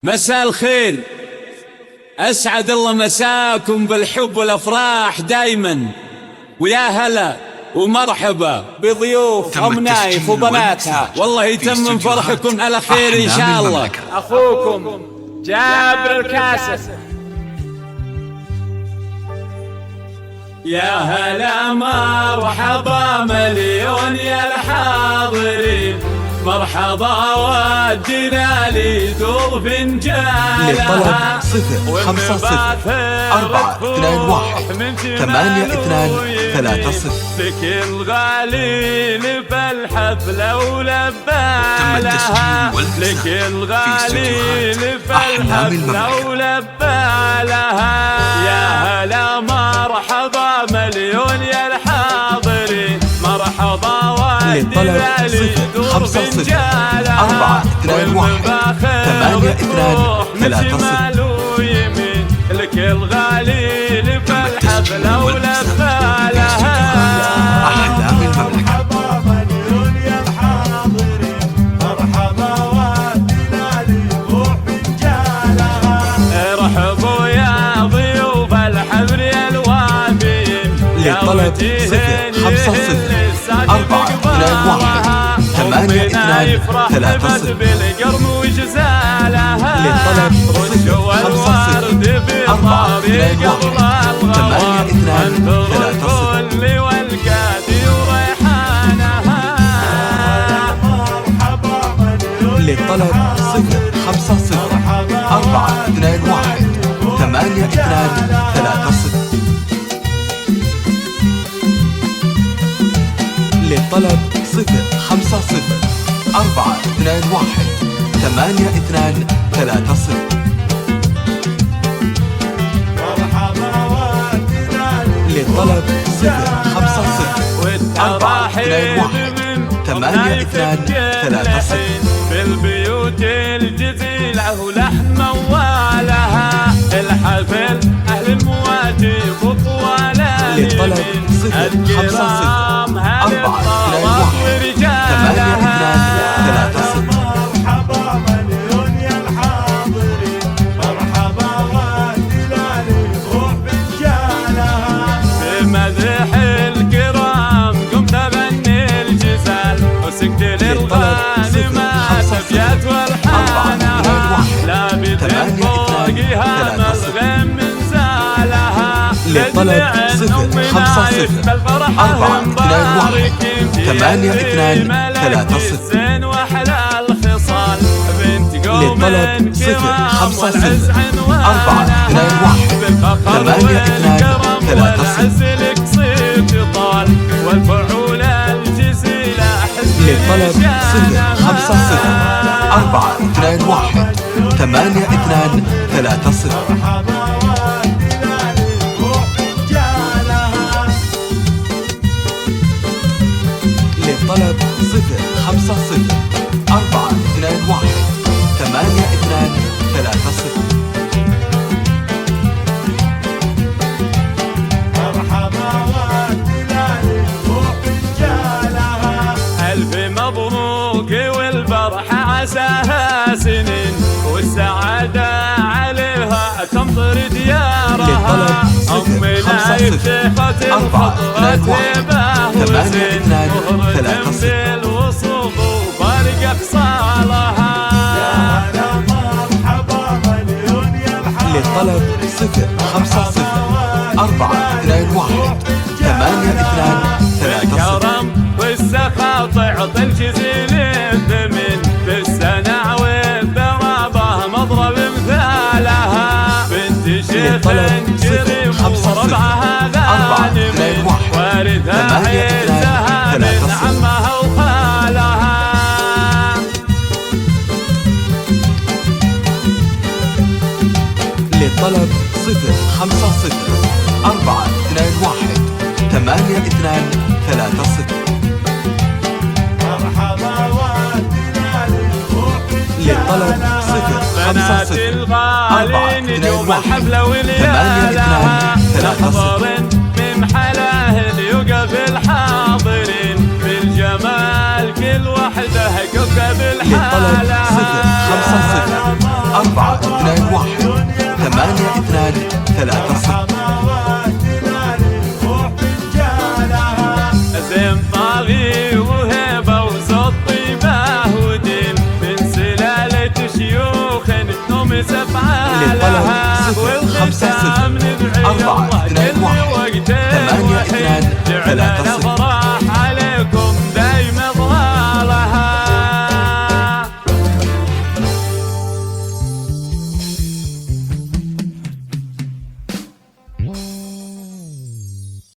مساء الخير، أسعد الله مساكم بالحب والأفراح دايما، ويا هلا ومرحبا بضيوف أم نايف وبناتها، والله يتمم فرحكم على خير إن شاء الله. أخوكم جابر الكاسس. يا هلا مرحبا مليون يا الحاضرين، مرحبا ودنا لي دور فنجالها. للطلب 050-421-823-0 لكل غالي بالحفلة ولبالها، لكل غالي بالحفلة ولبالها. يا هلا مرحبا مليون يا الحاضرين، مرحبا ودنا لي دور فنجالها. 050-421-823-0 ويمين لكل غالي بالحفلة ولبالها. أحلام المملكة. مليون يا الحاضرين، مرحبا ودنا لي دور فنجالها. ارحبوا يا ضيوف الحفل يا الوافيين، للطلب 050-421-823-0 بالقرن وجزالها. للطلب 050-421-823-0 اللي والقادي وريحانها. مرحبا مليون للطلب 050-421-823-0 للطلب 050-421-823-0 مرحبا ودنا لي للطلب 050-421-823-0 في البيوت الجزيلة ولحم موالها، الحفل أهل المواجب وطوالها. للطلب 050-421-823-0 مرحبا مليون يا الحاضرين، مرحبا ودنا لي دور فنجالها. في مدح الكرام قمت بني الجزال، وسقت للغانمات أبيات والحانها، لابد فوقها ملغم من زالها. للطلب 050-421-823-0 وأحلى الخصال بنت قوم للطلب كرام والعز 050-421-823-0 والعز لك صيت طال، والفعول الجزيلة حزن للطلب 050-421-823-0 مرحبا ودنا لي دور فنجالها. للطلب 050-421-823-0 مرحبا ودنا لي دور فنجالها. ألف مبروك والفرحة عساها سنين، والسعادة عليها تمطر ديارها. أم نايف شيخة الخطوة هبة وزين، مهرة بالوصول وفارق أخصالها. هلا مرحبا مليون يا الحاضرين، للطلب 050-421-823-0 الكرم والسخاء تعطي الجزيل الثمن، بالسنع والثرابة مضرب مثالها. بنت شيخ كريم وربعها غانم، وارثها عزها من عمها وخالها. للطلب 050-421-823-0 مرحبا ودنا لي دور للطلب بنات الغالين يوم الحفلة وليالها، نحضر من حلاهل يوقف الحاضرين، بالجمال كل وحده كوكب للطلب الحالة. 050 4 2 1 8 2 3 6. زين طاغي وهيبة وصوت طيبة ودين من سلالة شيوخ نوم سبعة لها والختام ندعي الله